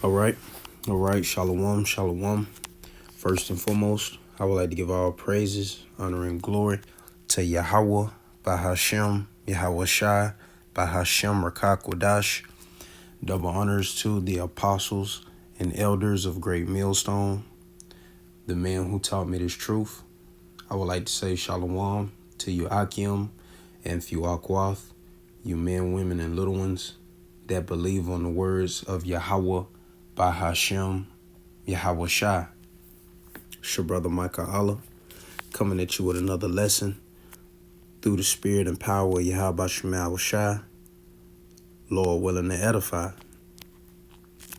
All right. All right. Shalom. Shalom. First and foremost, I would like to give all praises, honor, and glory to Yahweh, Bahashem, Yahweh Shai, Bahashem, Rakak Wadash. Double honors to the apostles and elders of Great Millstone, the man who taught me this truth. I would like to say Shalom to you, Akim, and Fuakwath, you men, women, and little ones that believe on the words of Yahweh, Bahashem, Yahweh Shai. It's your brother Micah Allah coming at you with another lesson through the spirit and power of Yahweh Shai, Shai, Lord willing to edify.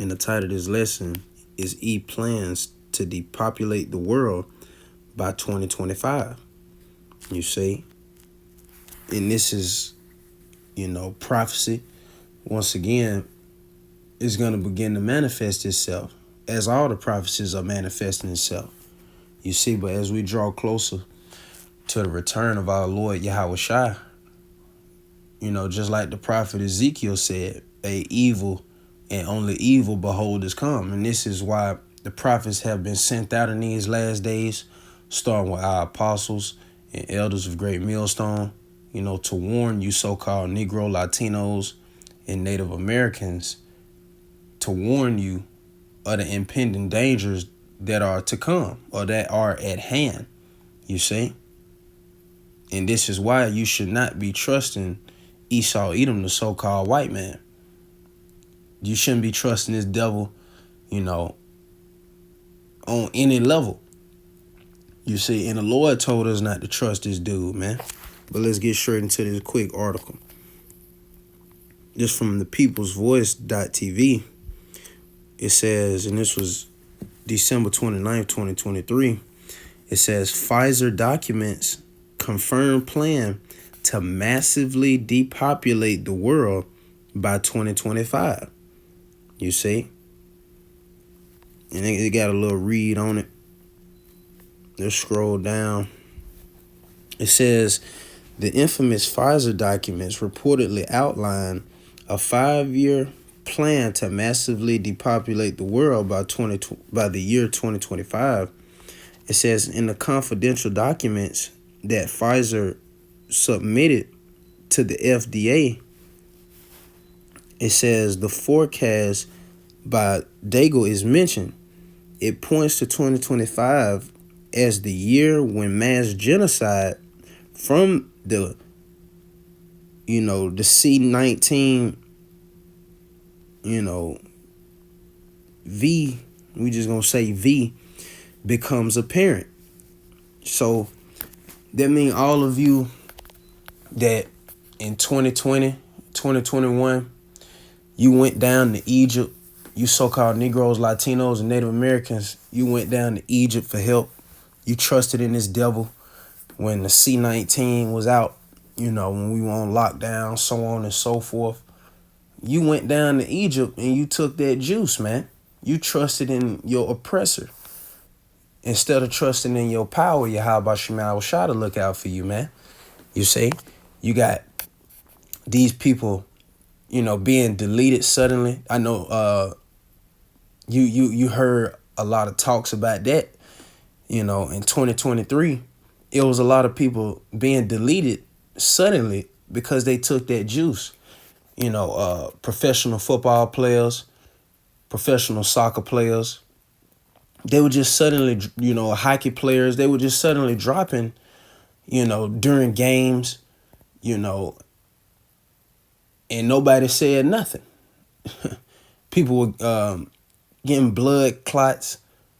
And the title of this lesson is plans to depopulate the world by 2025. You see? And this is, prophecy. Once again, is going to begin to manifest itself as all the prophecies are manifesting itself. You see, but as we draw closer to the return of our Lord Yahweh Shai, just like the prophet Ezekiel said, a evil and only evil behold is come. And this is why the prophets have been sent out in these last days, starting with our apostles and elders of Great Millstone, to warn you so-called Negro, Latinos, and Native Americans, to warn you of the impending dangers that are to come or that are at hand, you see? And this is why you should not be trusting Esau Edom, the so-called white man. You shouldn't be trusting this devil, on any level. You see, and the Lord told us not to trust this dude, man. But let's get straight into this quick article. This from the People's Voice.tv. It says, and this was December 29th, 2023. It says, Pfizer documents confirm plan to massively depopulate the world by 2025. You see? And it got a little read on it. Let's scroll down. It says, the infamous Pfizer documents reportedly outline a 5-year plan to massively depopulate the world by the year 2025. It says in the confidential documents that Pfizer submitted to the FDA, it says the forecast by Daigle is mentioned. It points to 2025 as the year when mass genocide from the C-19, V, we just gonna say V, becomes apparent. So that means all of you that in 2020, 2021, you went down to Egypt, you so-called Negroes, Latinos, and Native Americans, you went down to Egypt for help. You trusted in this devil when the C-19 was out, when we were on lockdown, so on and so forth. You went down to Egypt and you took that juice, man. You trusted in your oppressor instead of trusting in your power. Yahweh Shai to look out for you, man. You see, you got these people, being deleted suddenly. I know you heard a lot of talks about that. In 2023, it was a lot of people being deleted suddenly because they took that juice. Professional football players, professional soccer players, they were just suddenly, hockey players, they were just suddenly dropping, during games, and nobody said nothing. People were getting blood clots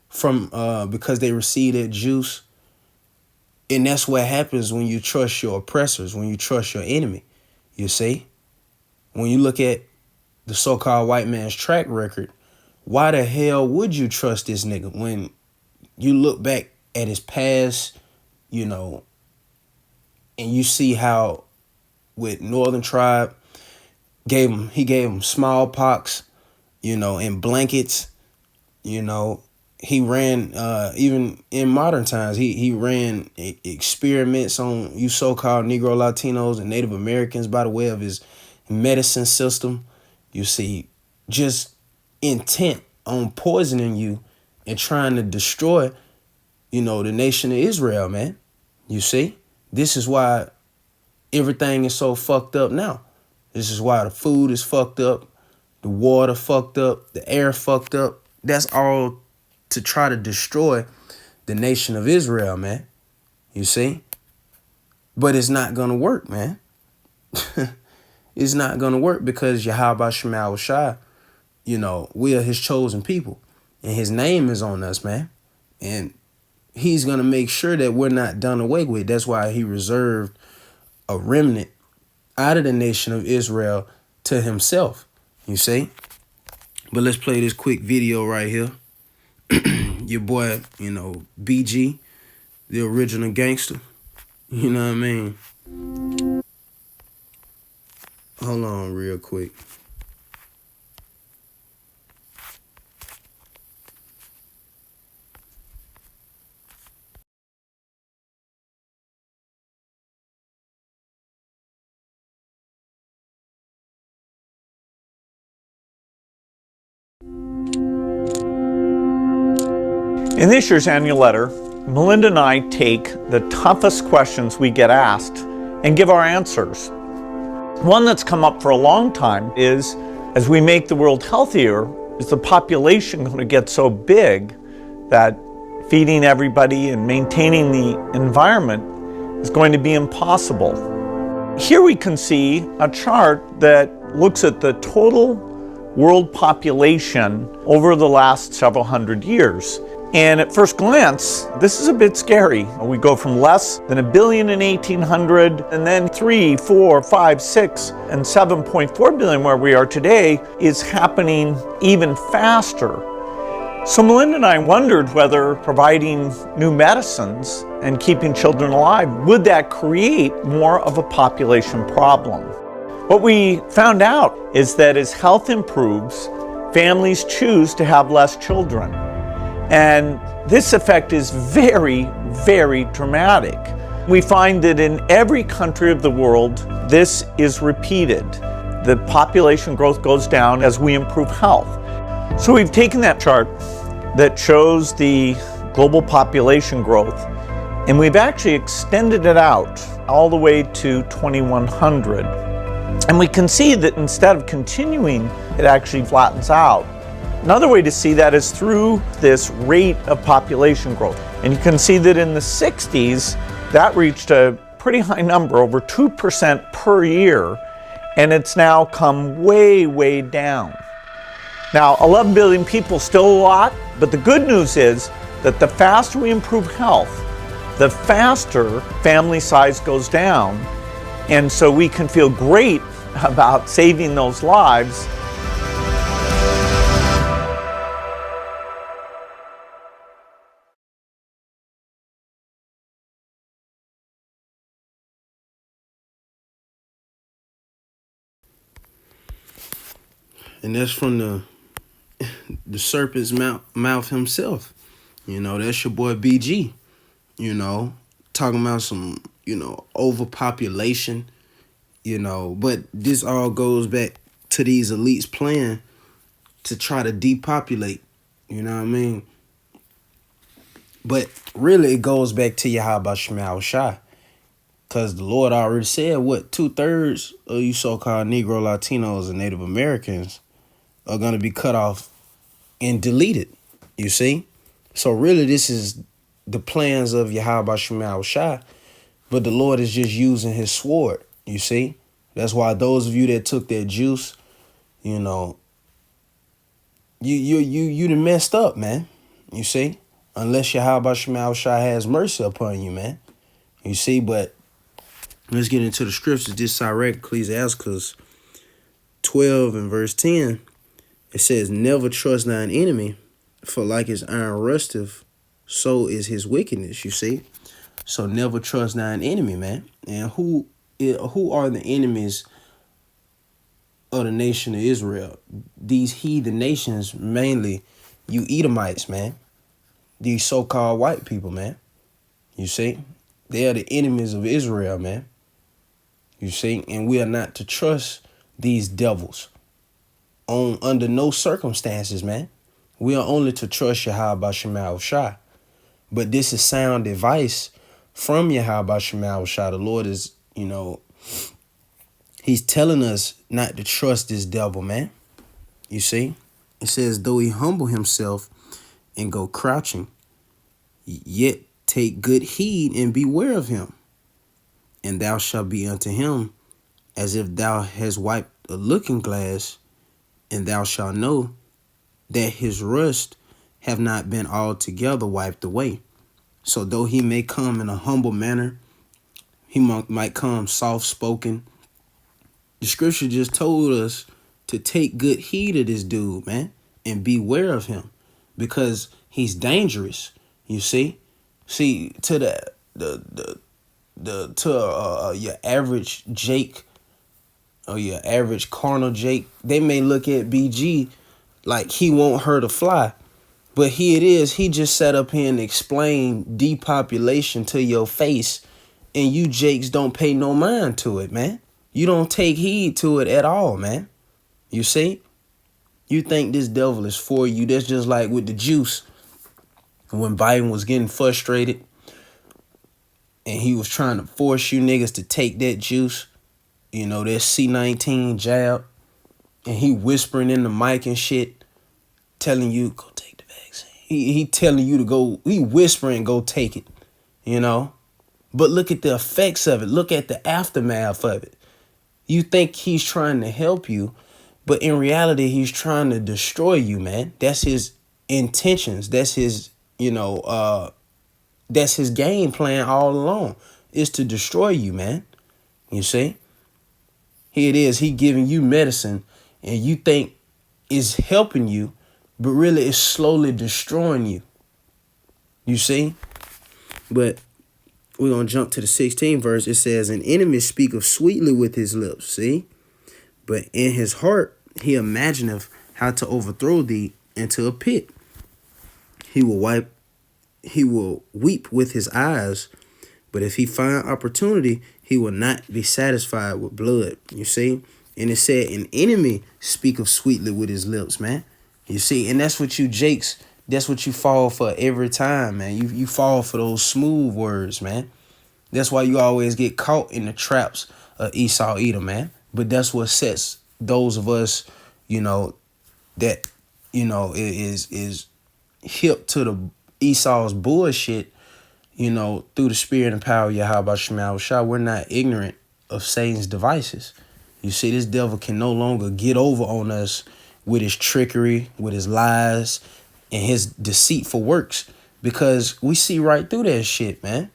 from because they received that juice. And that's what happens when you trust your oppressors, when you trust your enemy, you see? When you look at the so-called white man's track record, why the hell would you trust this nigga when you look back at his past, and you see how with Northern Tribe, he gave him smallpox, and blankets, he ran, even in modern times, he ran experiments on you so-called Negro, Latinos, and Native Americans by the way of his medicine system. You see, just intent on poisoning you and trying to destroy, the nation of Israel, man. You see? This is why everything is so fucked up now. This is why the food is fucked up, the water fucked up, the air fucked up. That's all to try to destroy the nation of Israel, man. You see? But it's not going to work, man. It's not going to work because Yahweh Shemal Shai, we are his chosen people. And his name is on us, man. And he's going to make sure that we're not done away with. That's why he reserved a remnant out of the nation of Israel to himself, you see? But let's play this quick video right here. Your boy, BG, the original gangster. You know what I mean? Hold on real quick. In this year's annual letter, Melinda and I take the toughest questions we get asked and give our answers. One that's come up for a long time is, as we make the world healthier, is the population going to get so big that feeding everybody and maintaining the environment is going to be impossible? Here we can see a chart that looks at the total world population over the last several hundred years. And at first glance, this is a bit scary. We go from less than 1 billion in 1800, and then 3, 4, 5, 6, and 7.4 billion where we are today is happening even faster. So Melinda and I wondered whether providing new medicines and keeping children alive, would that create more of a population problem? What we found out is that as health improves, families choose to have less children. And this effect is very, very dramatic. We find that in every country of the world, this is repeated. The population growth goes down as we improve health. So we've taken that chart that shows the global population growth, and we've actually extended it out all the way to 2100. And we can see that instead of continuing, it actually flattens out. Another way to see that is through this rate of population growth. And you can see that in the 60s, that reached a pretty high number, over 2% per year, and it's now come way, way down. Now, 11 billion people, still a lot, but the good news is that the faster we improve health, the faster family size goes down, and so we can feel great about saving those lives. And that's from the serpent's mouth himself. That's your boy BG. Talking about some, overpopulation. But this all goes back to these elites' plan to try to depopulate. You know what I mean? But really, it goes back to Yahweh Shemal Shai. Because the Lord already said, 2/3 of you so-called Negro, Latinos, and Native Americans are going to be cut off and deleted, you see? So really, this is the plans of Yahweh Shemal Shai, but the Lord is just using his sword, you see? That's why those of you that took that juice, you done messed up, man, you see? Unless Yahweh Shemal Shai has mercy upon you, man, you see? But let's get into the scriptures. This direct Ecclesiastes 12 and verse 10. It says, never trust thine enemy, for like his iron rusteth, so is his wickedness, you see? So never trust thine enemy, man. And who are the enemies of the nation of Israel? These heathen nations, mainly you Edomites, man. These so-called white people, man. You see? They are the enemies of Israel, man. You see? And we are not to trust these devils. Under no circumstances, man. We are only to trust Yahweh Shema Shai. But this is sound advice from Yahweh Shema Shai. The Lord is, he's telling us not to trust this devil, man. You see? It says, though he humble himself and go crouching, yet take good heed and beware of him. And thou shalt be unto him as if thou hast wiped a looking glass, and thou shalt know that his rust have not been altogether wiped away. So though he may come in a humble manner, he might come soft-spoken. The scripture just told us to take good heed of this dude, man, and beware of him, because he's dangerous. You see, to your average Jake or your average carnal Jake, they may look at BG like he won't hurt a fly. But here it is, he just sat up here and explained depopulation to your face, and you Jakes don't pay no mind to it, man. You don't take heed to it at all, man. You see? You think this devil is for you. That's just like with the juice. When Biden was getting frustrated and he was trying to force you niggas to take that juice, that C-19 jab, and he whispering in the mic and shit, telling you, go take the vaccine. He telling you to go, he whispering, go take it, But look at the effects of it. Look at the aftermath of it. You think he's trying to help you, but in reality, he's trying to destroy you, man. That's his intentions. That's his, that's his game plan all along, is to destroy you, man. You see? Here it is. He giving you medicine, and you think it's helping you, but really it's slowly destroying you. You see? But we're going to jump to the 16th verse. It says, an enemy speaketh sweetly with his lips, see? But in his heart he imagineth how to overthrow thee into a pit. He will weep with his eyes, but if he find opportunity, he will not be satisfied with blood. You see? And it said, an enemy speaketh sweetly with his lips, man. You see? And that's what you Jakes, that's what you fall for every time, man. You fall for those smooth words, man. That's why you always get caught in the traps of Esau Edom, man. But that's what sets those of us, that, is hip to the Esau's bullshit, through the spirit and power of Yahweh Shema Shai. We're not ignorant of Satan's devices. You see, this devil can no longer get over on us with his trickery, with his lies, and his deceitful works, because we see right through that shit, man.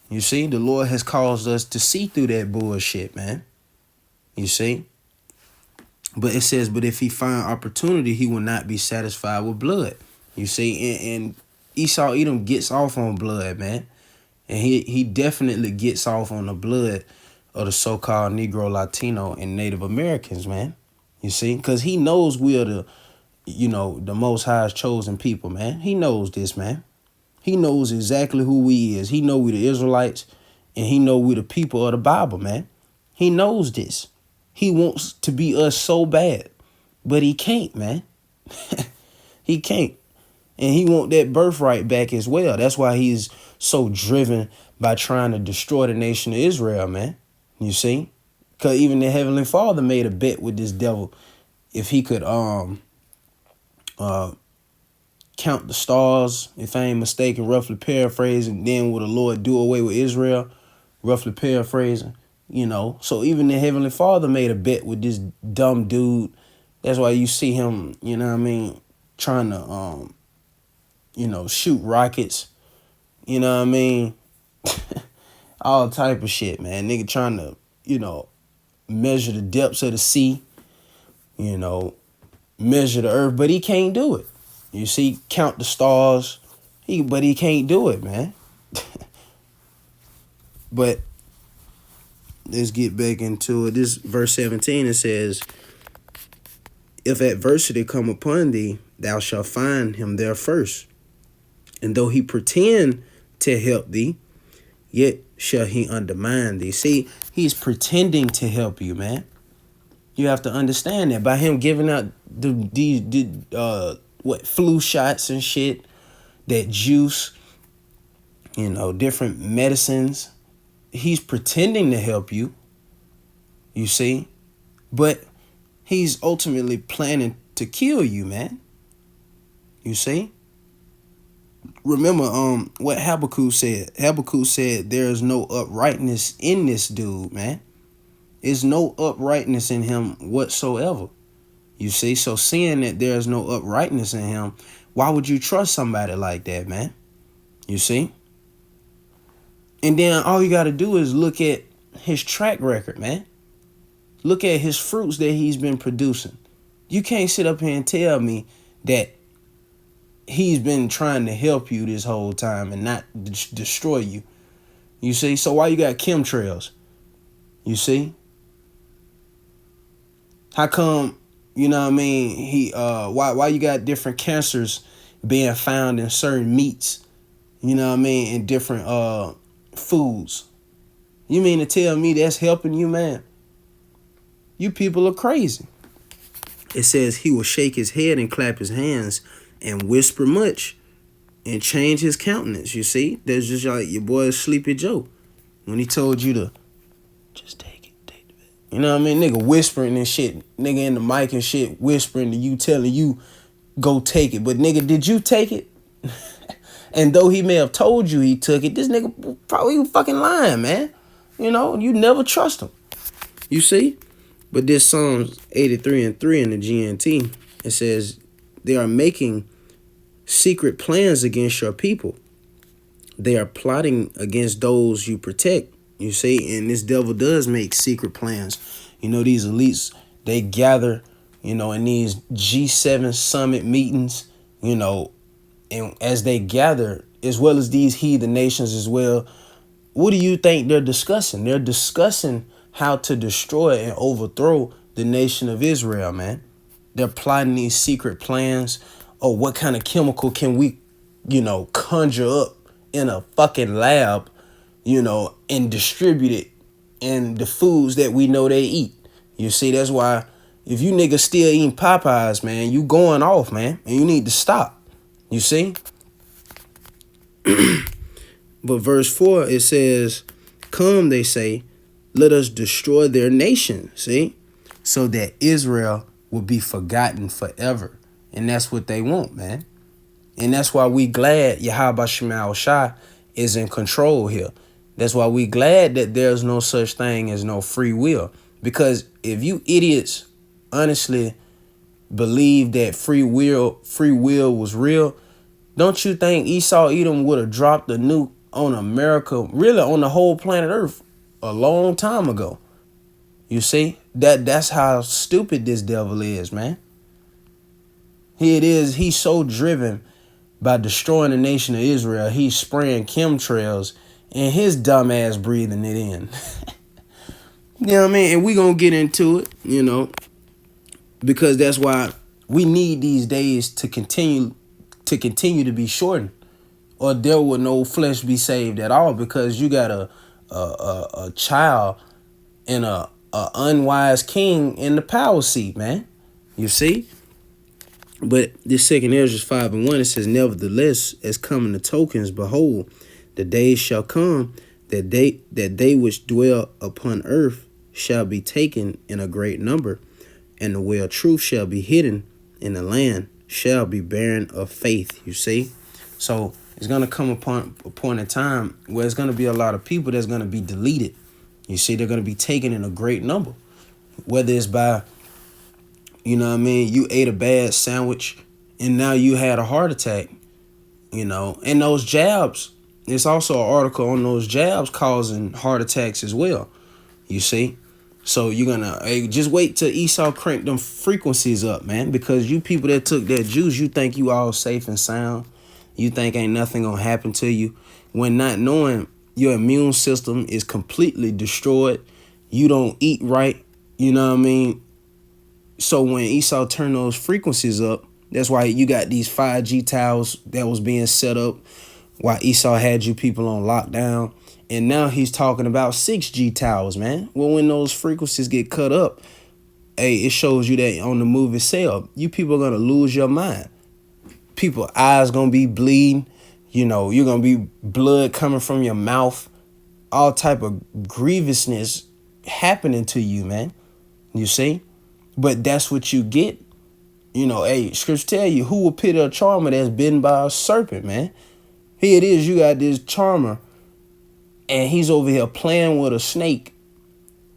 You see, the Lord has caused us to see through that bullshit, man. You see? But it says, but if he find opportunity, he will not be satisfied with blood. You see, and Esau Edom gets off on blood, man. And he definitely gets off on the blood of the so-called Negro, Latino, and Native Americans, man. You see, because he knows we are the Most High's chosen people, man. He knows this, man. He knows exactly who we is. He know we the Israelites, and he know we the people of the Bible, man. He knows this. He wants to be us so bad, but he can't, man. He can't. And he want that birthright back as well. That's why he's so driven by trying to destroy the nation of Israel, man. You see? Because even the Heavenly Father made a bet with this devil. If he could count the stars, if I ain't mistaken, roughly paraphrasing, then will the Lord do away with Israel? Roughly paraphrasing, So even the Heavenly Father made a bet with this dumb dude. That's why you see him, trying to, shoot rockets, all type of shit, man. Nigga trying to, measure the depths of the sea, measure the earth, but he can't do it. You see, count the stars, but he can't do it, man. But let's get back into it. This verse 17, it says, if adversity come upon thee, thou shalt find him there first. And though he pretend to help thee, yet shall he undermine thee. See, he's pretending to help you, man. You have to understand that by him giving out the flu shots and shit, that juice, different medicines. He's pretending to help you, you see, but he's ultimately planning to kill you, man. You see? Remember what Habakkuk said. Habakkuk said there is no uprightness in this dude, man. There's no uprightness in him whatsoever. You see? So seeing that there's no uprightness in him, why would you trust somebody like that, man? You see? And then all you got to do is look at his track record, man. Look at his fruits that he's been producing. You can't sit up here and tell me that he's been trying to help you this whole time and not destroy you. You see? So why you got chemtrails? You see? How come, why you got different cancers being found in certain meats, in different foods? You mean to tell me that's helping you, man? You people are crazy. It says he will shake his head and clap his hands and whisper much and change his countenance. You see? That's just like your boy Sleepy Joe when he told you to just take it, take the bit. You know what I mean? Nigga whispering and shit. Nigga in the mic and shit whispering to you, telling you go take it. But nigga, did you take it? And though he may have told you he took it, this nigga probably fucking lying, man. You never trust him. You see? But this Psalms 83:3 in the GNT, it says, they are making secret plans against your people. They are plotting against those you protect. You see, and this devil does make secret plans. These elites, they gather, in these G7 summit meetings, and as they gather, as well as these heathen nations as well, what do you think they're discussing? They're discussing how to destroy and overthrow the nation of Israel, man. They're plotting these secret plans. Oh, what kind of chemical can we, conjure up in a fucking lab, and distribute it in the foods that we know they eat. You see, that's why if you niggas still eating Popeyes, man, you going off, man, and you need to stop. You see? But verse 4, it says, come, they say, let us destroy their nation, see? So that Israel will be forgotten forever. And that's what they want, man. And that's why we glad Yahweh Shema Shai is in control here. That's why we glad that there's no such thing as no free will. Because if you idiots honestly believe that free will was real, don't you think Esau Edom would have dropped the nuke on America, really on the whole planet Earth, a long time ago? You see? That's how stupid this devil is, man. Here it is. He's so driven by destroying the nation of Israel. He's spraying chemtrails and his dumb ass breathing it in. You know what I mean? And we gonna get into it, because that's why we need these days to continue to be shortened, or there will no flesh be saved at all, because you got a child and a unwise king in the power seat, man. You see? But this second Ezra 5:1, it says, nevertheless, as coming the tokens, behold, the days shall come that they which dwell upon earth shall be taken in a great number, and the way of truth shall be hidden, and the land shall be barren of faith. You see? So it's going to come upon a point in time where it's going to be a lot of people that's going to be deleted. You see, they're going to be taken in a great number, whether it's by, you ate a bad sandwich and now you had a heart attack, and those jabs. There's also an article on those jabs causing heart attacks as well. You see? So you're going to just wait till Esau crank them frequencies up, man, because you people that took that juice, you think you all safe and sound. You think ain't nothing going to happen to you, when not knowing your immune system is completely destroyed. You don't eat right. You know what I mean? So when Esau turned those frequencies up, that's why you got these 5G towers that was being set up while Esau had you people on lockdown. And now he's talking about 6G towers, man. Well, when those frequencies get cut up, hey, it shows you that on the move itself, you people are going to lose your mind. People eyes gonna be bleeding. You know, you're gonna be blood coming from your mouth. All type of grievousness happening to you, man. You see? But that's what you get. You know, hey, scripture tell you, who will pity a charmer that's bitten by a serpent, man? Here it is, you got this charmer, and he's over here playing with a snake,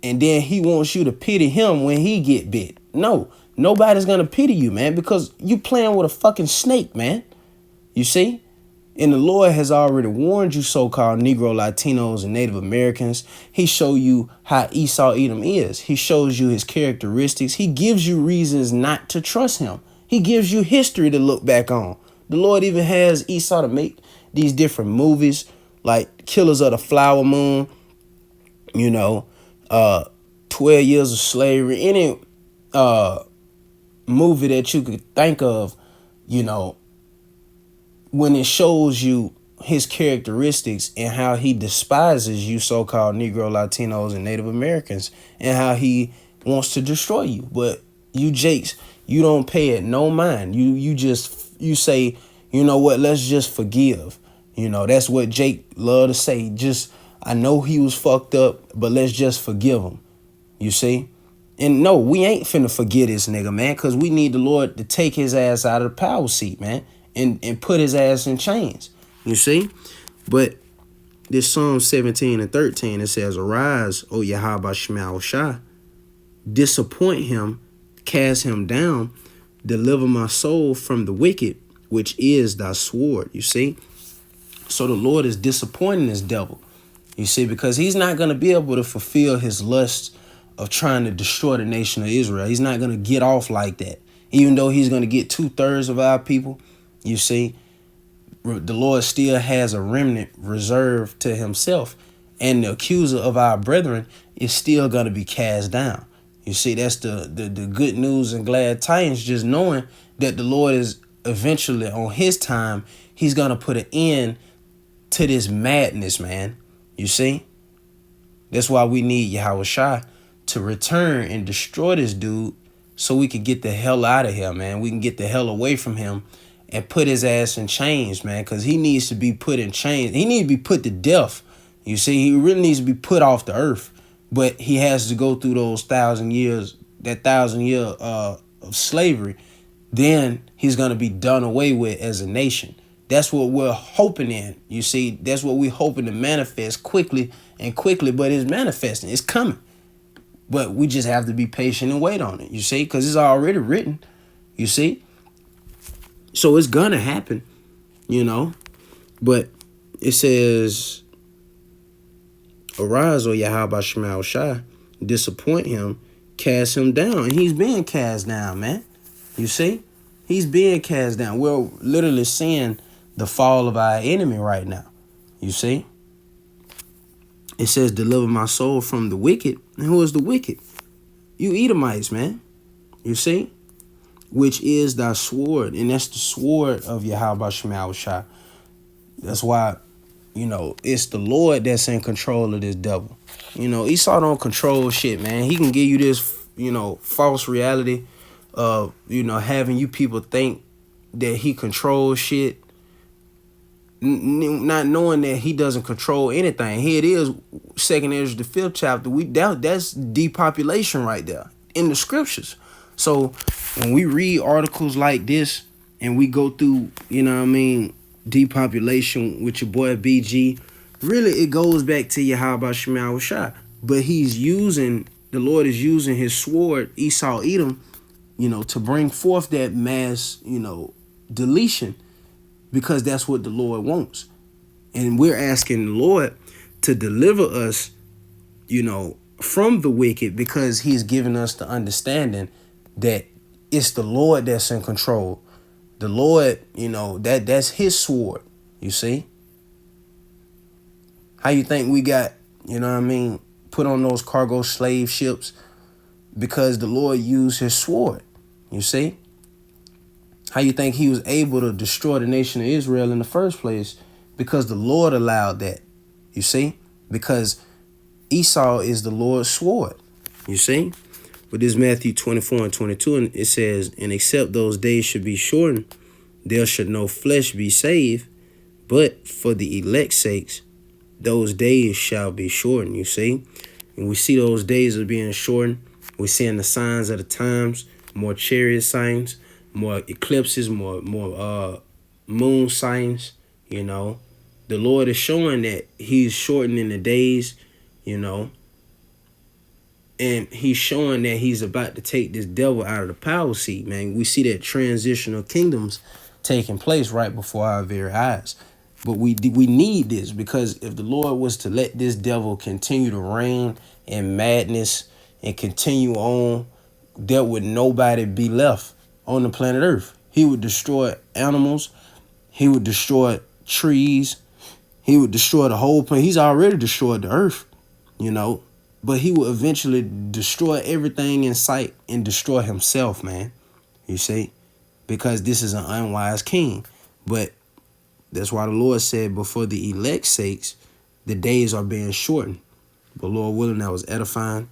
and then he wants you to pity him when he get bit. No, nobody's gonna pity you, man, because you playing with a fucking snake, man. You see? And the Lord has already warned you, so-called Negro, Latinos, and Native Americans. He show you how Esau Edom is. He shows you his characteristics. He gives you reasons not to trust him. He gives you history to look back on. The Lord even has Esau to make these different movies like Killers of the Flower Moon, you know, 12 Years of Slavery, any movie that you could think of, you know, when it shows you his characteristics and how he despises you so-called Negro, Latinos, and Native Americans, and how he wants to destroy you. But you Jakes, you don't pay it no mind. You say, you know what, let's just forgive. You know, that's what Jake loved to say. Just, I know he was fucked up, but let's just forgive him. You see? And no, we ain't finna forget this nigga, man, because we need the Lord to take his ass out of the power seat, man. And put his ass in chains. You see? But this Psalm 17 and 13, it says, arise, O Yahweh Shema Shah, disappoint him, cast him down, deliver my soul from the wicked, which is thy sword. You see? So the Lord is disappointing this devil. You see? Because he's not going to be able to fulfill his lust of trying to destroy the nation of Israel. He's not going to get off like that. Even though he's going to get 2/3 of our people. You see, the Lord still has a remnant reserved to himself, and the accuser of our brethren is still going to be cast down. You see, that's the good news and glad tidings, just knowing that the Lord is eventually on his time, he's going to put an end to this madness, man. You see, that's why we need Yahweh Shai to return and destroy this dude so we can get the hell out of here, man. We can get the hell away from him and put his ass in chains, man, because he needs to be put in chains. He needs to be put to death. You see, he really needs to be put off the earth. But he has to go through those 1,000 years, that 1,000 year of slavery. Then he's going to be done away with as a nation. That's what we're hoping in. You see, that's what we're hoping to manifest quickly, but it's manifesting. It's coming. But we just have to be patient and wait on it, you see, because it's already written, you see. So it's gonna happen, you know. But it says, arise, O Yahweh Shema Shai, disappoint him, cast him down. And he's being cast down, man. You see? He's being cast down. We're literally seeing the fall of our enemy right now. You see? It says, deliver my soul from the wicked. And who is the wicked? You Edomites, man. You see? Which is thy sword. And that's the sword of Yahweh Shema Shai. That's why, you know, it's the Lord that's in control of this devil. You know, Esau don't control shit, man. He can give you this, you know, false reality of, you know, having you people think that he controls shit, not knowing that he doesn't control anything. Here it is, 2nd Ezra, the 5th chapter. That's depopulation right there in the scriptures. So when we read articles like this and we go through, you know what I mean, depopulation with your boy BG, really it goes back to Yahweh Shema Shai. But the Lord is using his sword, Esau Edom, you know, to bring forth that mass, you know, deletion, because that's what the Lord wants. And we're asking the Lord to deliver us, you know, from the wicked, because he's given us the understanding that it's the Lord that's in control. The Lord, you know, that's his sword, you see? How you think we got, you know what I mean, put on those cargo slave ships? Because the Lord used his sword, you see? How you think he was able to destroy the nation of Israel in the first place? Because the Lord allowed that, you see? Because Esau is the Lord's sword, you see? But this Matthew 24 and 22, and it says, and except those days should be shortened, there should no flesh be saved, but for the elect's sakes, those days shall be shortened, you see. And we see those days are being shortened. We're seeing the signs of the times, more chariot signs, more eclipses, more moon signs, you know. The Lord is showing that he's shortening the days, you know. And he's showing that he's about to take this devil out of the power seat, man. We see that transitional kingdoms taking place right before our very eyes. But we need this, because if the Lord was to let this devil continue to reign in madness and continue on, there would nobody be left on the planet Earth. He would destroy animals. He would destroy trees. He would destroy the whole planet. He's already destroyed the earth, you know. But he will eventually destroy everything in sight and destroy himself, man. You see? Because this is an unwise king. But that's why the Lord said, before the elect's sakes, the days are being shortened. But Lord willing, that was edifying.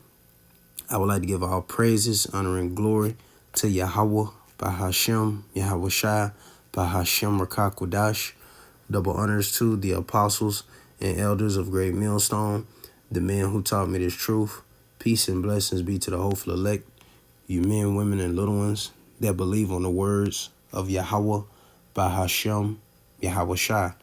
I would like to give all praises, honor, and glory to Yahweh, Bahashem, Yahweh Shai, Bahashem Rakakwadash. Double honors to the apostles and elders of Great Millstone, the men who taught me this truth. Peace and blessings be to the hopeful elect, you men, women, and little ones that believe on the words of Yahweh, Bahashem, Yahweh Shai.